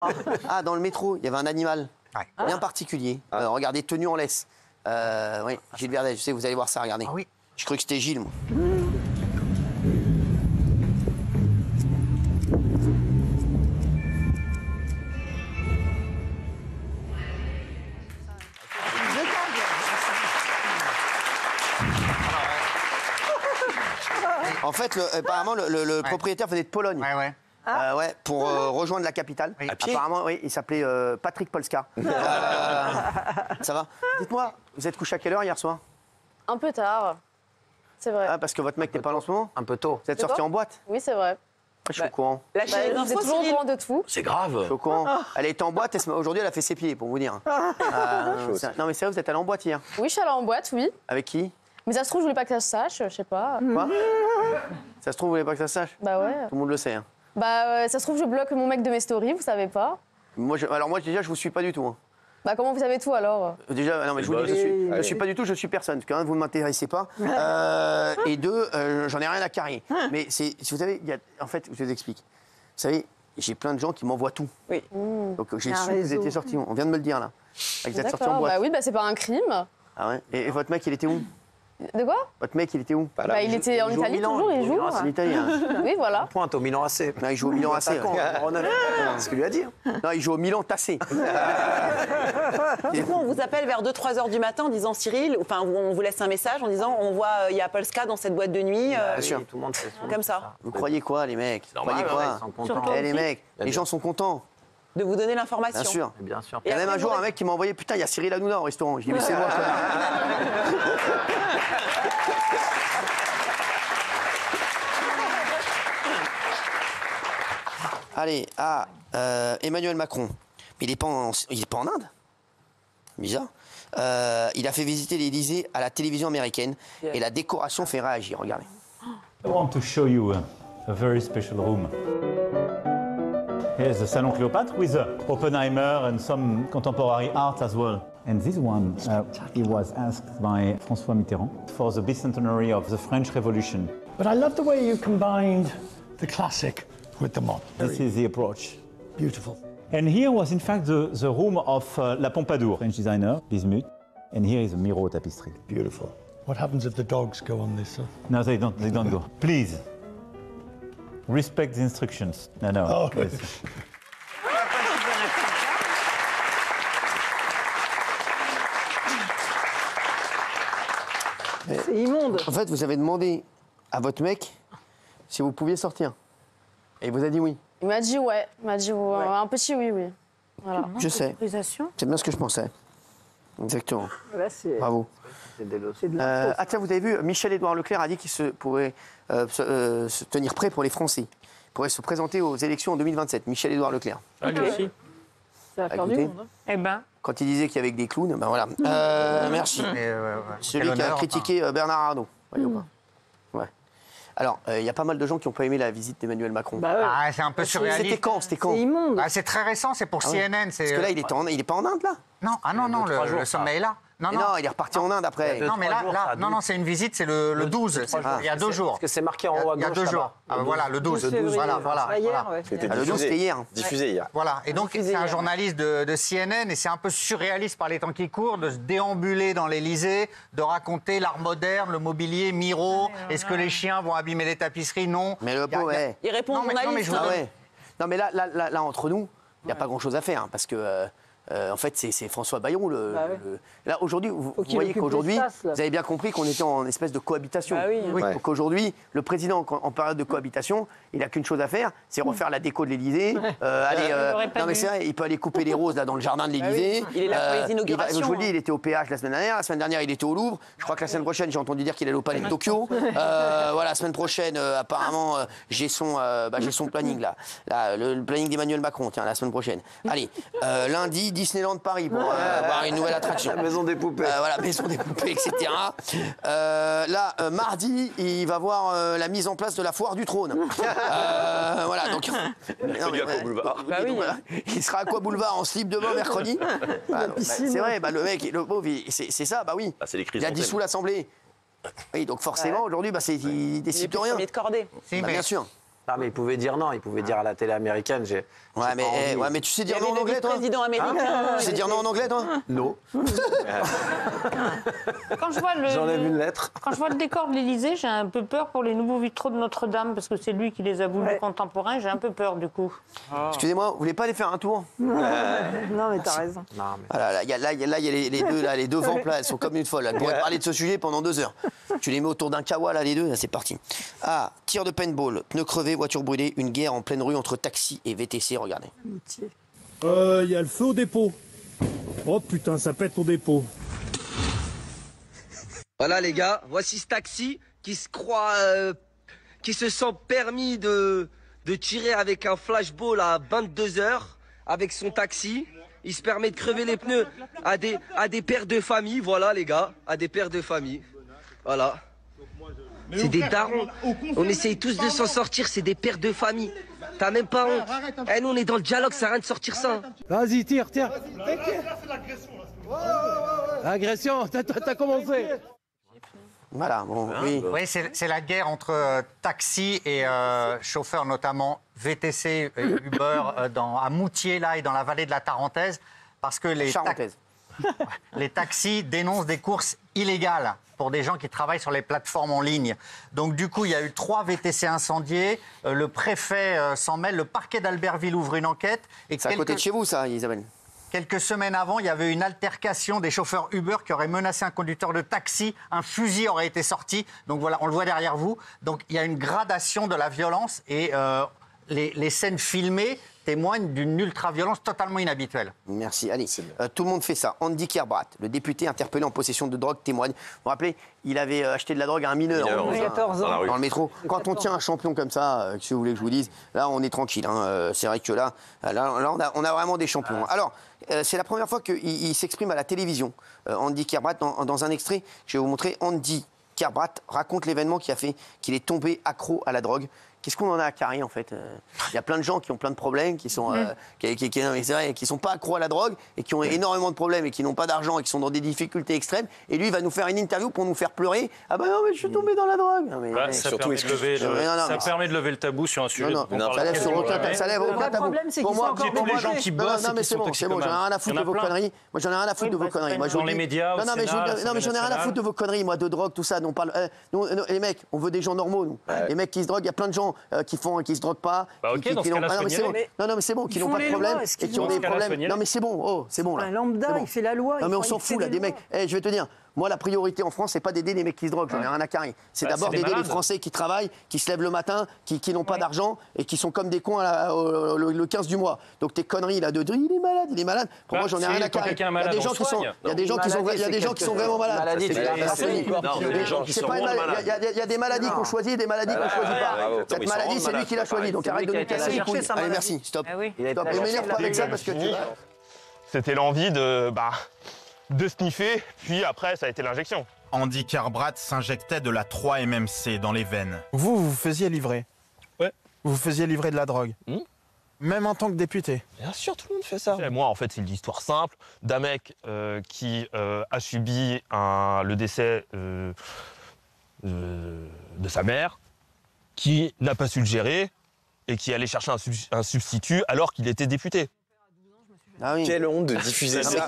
Ah, dans le métro, il y avait un animal bien particulier. Regardez, tenu en laisse. Oui, Gilles Verdez, je sais, vous allez voir ça, regardez. Ah oui. Je crois que c'était Gilles, moi. En fait, apparemment, le propriétaire venait de Pologne. Ouais. Ouais, pour rejoindre la capitale. Oui. Apparemment, oui, il s'appelait Patrick Polska. Ça va? Dites-moi, vous êtes couché à quelle heure hier soir? Un peu tard, c'est vrai. Ah, parce que votre mec n'est pas là en ce moment? Un peu tôt. Vous êtes De sorti quoi en boîte? Oui, c'est vrai. Je suis au courant. Vous êtes toujours au courant de tout. C'est Je grave. suis au courant. Elle était en boîte, aujourd'hui elle a fait ses pieds, pour vous dire. Non mais sérieux, vous êtes allé en boîte hier? Oui, je suis allée en boîte, oui. Avec qui? Mais ça se trouve, je voulais pas que ça se sache, je sais pas. Quoi? Ça se trouve, vous voulez pas que ça se sache? Bah ouais. Tout le monde le sait. Hein. Bah ça se trouve, je bloque mon mec de mes stories, vous savez pas. Alors moi déjà, je vous suis pas du tout. Hein. Bah comment vous savez tout alors? Déjà, non mais je vous dis, je suis pas du tout, je suis personne. Parce que un, vous ne m'intéressez pas. Et deux, j'en ai rien à carrer. Mais c'est, vous savez, en fait, je vous explique. Vous savez, j'ai plein de gens qui m'envoient tout. Oui. Donc j'ai su que vous étiez sortis. On vient de me le dire là. Vous êtes sortis en D'accord, boîte. bah oui, bah c'est pas un crime. Ah ouais. Et votre mec, il était où? De quoi? Votre mec, il était où? Bah il était en il joue au Italie, Milan, toujours, il joue. En Italie. Hein. Oui, voilà. Pointe au Milan AC. Non, il joue au Milan AC. Attaquant, Ronald. C'est ce qu'il lui a dit. Non, il joue au Milan tassé. Du coup, on vous appelle vers 2-3 heures du matin en disant Cyril, enfin, on vous laisse un message en disant on voit, il y a Polska dans cette boîte de nuit. Bien sûr. Tout le monde sait son- Comme ça. Vous croyez quoi, les mecs? Vous croyez Normal, quoi? ils sont contents. Eh, les mecs, les gens sont contents. De vous donner l'information. Bien sûr. Bien sûr. Il y a Et même après, un jour vous un mec qui m'a envoyé putain, il y a Cyril Hanouna au restaurant. Je dis mais c'est moi. Allez, Emmanuel Macron. Mais il est pas en Inde? Bizarre. Il a fait visiter l'Élysée à la télévision américaine et la décoration fait réagir. Regardez. I want to show you a very special room. Here's the Salon Cléopâtre with Oppenheimer and some contemporary art as well. And this one, he was asked by François Mitterrand for the bicentenary of the French Revolution. But I love the way you combined the classic with the modern. This is the approach. Beautiful. And here was in fact the room of La Pompadour, French designer, Bismuth. And here is a Miro tapestry. Beautiful. What happens if the dogs go on this? No, they don't go. Please, respect the instructions. No. Oh. Please. C'est immonde. En fait, vous avez demandé à votre mec si vous pouviez sortir. Et il vous a dit oui. Il m'a dit ouais, un petit oui, oui. Voilà. Je sais. C'est bien ce que je pensais. Exactement. Là, c'est Bravo. de la Ah tiens, vous avez vu, Michel-Édouard Leclerc a dit qu'il pourrait se tenir prêt pour les Français. Il pourrait se présenter aux élections en 2027. Michel-Édouard Leclerc. Ça va faire du Écoutez. monde. Eh ben. Quand il disait qu'il y avait que des clowns, ben voilà. Merci. Celui Quel qui a honneur, critiqué Bernard Arnault. Voyez ou pas. Ouais. Alors, il y a pas mal de gens qui n'ont pas aimé la visite d'Emmanuel Macron. Bah ouais. Ah, c'est un peu C'était surréaliste. quand? C'était quand? C'est immonde. Ah, c'est très récent, c'est pour CNN. Parce que là, il est pas en Inde, là? Non, le sommet est là. Mais non, il est reparti en Inde après. Non, mais là, c'est une visite, c'est le 12. Il y a 2 jours. Parce que c'est marqué en haut à Il y a gauche. 2 jours. là-bas. Ah, voilà, le 12. février. Voilà. Hier, ouais. Ah, le 12, c'était hier. Diffusé hier. Voilà, et donc c'est un journaliste de CNN et c'est un peu surréaliste par les temps qui courent de se déambuler dans l'Élysée, de raconter l'art moderne, le mobilier, Miro, est-ce que les chiens vont abîmer les tapisseries? Non. Mais le beau, ouais. Il répond Non, aux mais journalistes. je vous Ah donne- ouais. Non, mais là entre nous, il n'y a pas grand-chose à faire. Hein, parce que, en fait, c'est François Bayrou. Bah ouais. Là, aujourd'hui, vous Faut qu'il voyez occupe qu'aujourd'hui, l'espace, là. vous avez bien compris qu'on était en espèce de cohabitation. Bah oui. Ouais. Donc aujourd'hui, le président, en période de cohabitation, il n'a qu'une chose à faire, c'est refaire la déco de l'Élysée. Non, mais c'est vrai, il peut aller couper les roses là, dans le jardin de l'Élysée. oui. Il est là pour les inaugurations, Je vous le dis, hein. il était au péage la semaine dernière. La semaine dernière, il était au Louvre. Je crois que la semaine prochaine, j'ai entendu dire qu'il allait au Palais de Tokyo. Voilà, la semaine prochaine, apparemment, j'ai son planning là. Le planning d'Emmanuel Macron, tiens, la semaine prochaine. Allez, lundi, Disneyland Paris pour voir une nouvelle attraction. La maison des poupées. Voilà, maison des poupées, etc. Mardi, il va voir la mise en place de la foire du trône. Voilà, donc. Il sera à quoi boulevard en slip de bain mercredi? C'est vrai, le mec, le pauvre, c'est ça, bah oui. c'est les Il a dissous l'Assemblée. Oui, donc forcément, aujourd'hui, il décide de rien. Premier de cordée. Si, Bah, mais bien sûr. Ah, mais il pouvait dire non, il pouvait dire à la télé américaine. Ouais, mais tu sais Il y dire avait non en le anglais, toi? vice-président américain. Tu sais dire non en anglais, toi? Non. Quand je vois J'enlève une lettre. Quand je vois le décor de l'Élysée, j'ai un peu peur pour les nouveaux vitraux de Notre-Dame, parce que c'est lui qui les a voulu contemporains. J'ai un peu peur, du coup. Excusez-moi, vous voulez pas aller faire un tour? Non, mais t'as raison. Non, mais... Voilà, là, il y a les deux vampes, là, elles sont comme une folle. Elles pourraient parler de ce sujet pendant 2 heures. Tu les mets autour d'un kawa, là, les deux, là, c'est parti. Ah, tir de paintball, pneus crevés, voiture brûlée, une guerre en pleine rue entre taxi et VTC, regardez. Il y a le feu au dépôt. Oh putain, ça pète au dépôt. Voilà les gars, voici ce taxi qui se croit, qui se sent permis de tirer avec un flashball à 22h avec son taxi. Il se permet de crever les pneus à des pères de famille, voilà les gars, à des pères de famille. Voilà. C'est des darons. On essaye tous de s'en sortir, c'est des pères de famille. T'as même pas honte. Eh, nous on est dans le dialogue, ça sert à rien de sortir ça. Vas-y, tire. Agression, t'as commencé. Voilà, bon, oui. Oui, c'est la guerre entre taxi et chauffeurs, notamment VTC et Uber, à Moutier, là, et dans la vallée de la Tarentaise, parce que les taxis dénoncent des courses illégales pour des gens qui travaillent sur les plateformes en ligne. Donc du coup, il y a eu 3 VTC incendiés, le préfet s'en mêle, le parquet d'Albertville ouvre une enquête. C'est à côté de chez vous, ça, Isabelle? Quelques semaines avant, il y avait une altercation des chauffeurs Uber qui auraient menacé un conducteur de taxi. Un fusil aurait été sorti. Donc voilà, on le voit derrière vous. Donc il y a une gradation de la violence et les scènes filmées témoignent d'une ultra-violence totalement inhabituelle. Merci. Allez, tout le monde fait ça. Andy Kerbrat, le député interpellé en possession de drogue, témoigne. Vous vous rappelez, il avait acheté de la drogue à un mineur, 14 ans. dans le métro. Quand on tient un champion comme ça, que si vous voulez que je vous dise, là, on est tranquille. Hein. C'est vrai que là on a vraiment des champions. Alors, c'est la première fois qu'il s'exprime à la télévision. Andy Kerbrat, dans un extrait, je vais vous montrer. Andy Kerbrat raconte l'événement qui a fait qu'il est tombé accro à la drogue. Qu'est-ce qu'on en a à carrer, en fait? Il y a plein de gens qui ont plein de problèmes, qui sont pas accros à la drogue et qui ont énormément de problèmes et qui n'ont pas d'argent et qui sont dans des difficultés extrêmes. Et lui, il va nous faire une interview pour nous faire pleurer. Ah bah non, mais je suis tombé dans la drogue. Non, mais, ça permet de lever le tabou sur un sujet. Ça lève aucun tabou. Pour moi, tous les gens qui bossent et qui sont toxicomanes. J'en ai rien à foutre de vos conneries. Moi, j'en ai rien à foutre de vos conneries. Dans les médias, au Sénat, non, mais j'en ai rien à foutre de vos conneries, moi, de drogue, tout ça. Les mecs, on veut des gens normaux, nous. Les mecs qui se droguent, il y a plein de gens qui se droguent pas, qui n'ont pas de problème et qui ont des problèmes. Non mais c'est bon, c'est bon là. Un lambda, il fait la loi. Non mais on s'en fout là des mecs. Je vais te dire, moi la priorité en France c'est pas d'aider les mecs qui se droguent, j'en ai rien à carrer. C'est d'abord d'aider les Français qui travaillent, qui se lèvent le matin, qui n'ont pas d'argent et qui sont comme des cons le 15 du mois. Donc tes conneries là de il est malade. Pour moi j'en ai rien à carrer. Il y a des gens qui sont vraiment malades. Il y a des maladies qu'on choisit et des maladies qu'on choisit pas. Cette maladie, c'est lui qui l'a choisi, donc arrête de nous casser les couilles. Allez, merci, stop. Stop. Ne m'énerve pas avec ça parce que c'était l'envie de sniffer, puis après, ça a été l'injection. Andy Kerbrat s'injectait de la 3-MMC dans les veines. Vous faisiez livrer? Ouais. Vous faisiez livrer de la drogue? Même en tant que député? Bien sûr, tout le monde fait ça. Et moi, en fait, c'est l'histoire simple d'un mec qui a subi le décès de sa mère, qui n'a pas su le gérer et qui allait chercher un substitut alors qu'il était député. Ah oui. Quelle honte de diffuser ça.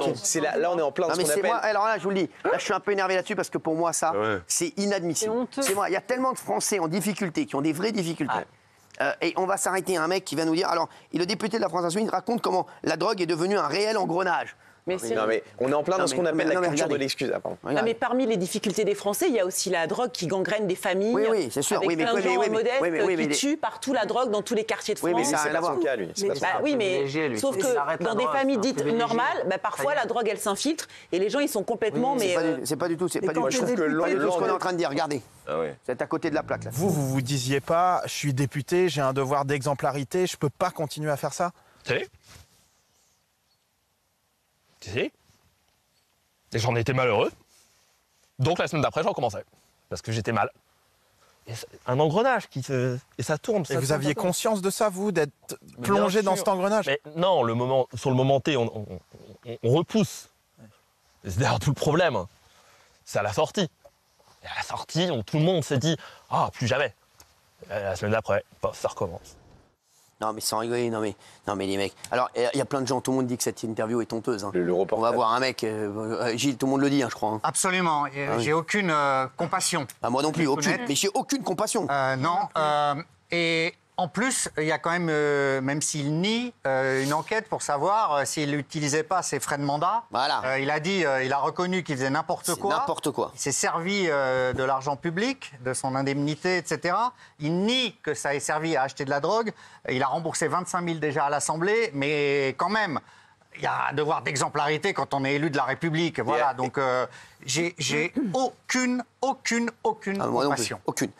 Là, on est en plein dans ce qu'on appelle... Alors là, je vous le dis, là, je suis un peu énervé là-dessus parce que pour moi, ça, c'est inadmissible. C'est moi. Il y a tellement de Français en difficulté, qui ont des vraies difficultés. Et on va s'arrêter à un mec qui va nous dire... Alors, le député de la France Insoumise raconte comment la drogue est devenue un réel engrenage. Mais on est en plein dans ce qu'on appelle la culture de l'excuse. Mais parmi les difficultés des Français, il y a aussi la drogue qui gangrène des familles. Oui, c'est sûr. Avec plein de gens modestes qui tuent partout la drogue dans tous les quartiers de France. Oui, mais c'est pas son cas, lui. Oui, mais sauf que dans des familles dites normales, parfois la drogue, elle s'infiltre et les gens, ils sont complètement... C'est pas du tout. C'est pas du tout ce qu'on est en train de dire. Regardez. C'est à côté de la plaque. Vous disiez pas, je suis député, j'ai un devoir d'exemplarité, je peux pas continuer à faire ça? Si. Et j'en étais malheureux. Donc la semaine d'après, j'en commençais. Parce que j'étais mal. Et un engrenage et ça tourne. Et vous aviez conscience de ça, vous, d'être plongé dans cet engrenage? Mais non, sur le moment T, on repousse. Et c'est d'ailleurs tout le problème. C'est à la sortie. Et à la sortie, tout le monde s'est dit « Ah, plus jamais ». La semaine d'après, pof, ça recommence. Non, mais sans rigoler, non mais les mecs. Alors, il y a plein de gens, tout le monde dit que cette interview est honteuse. Hein. On va voir un mec, Gilles, tout le monde le dit, hein, je crois. Hein. Absolument. J'ai aucune compassion. Ah, moi non plus, aucune. Mais j'ai aucune compassion. Non. Et en plus, il y a quand même s'il nie, une enquête pour savoir s'il n'utilisait pas ses frais de mandat. Voilà. Il a dit, il a reconnu qu'il faisait n'importe quoi. N'importe quoi. Il s'est servi de l'argent public, de son indemnité, etc. Il nie que ça ait servi à acheter de la drogue. Il a remboursé 25 000 déjà à l'Assemblée, mais quand même, il y a un devoir d'exemplarité quand on est élu de la République. Voilà, donc j'ai aucune moi non plus, compassion. aucune.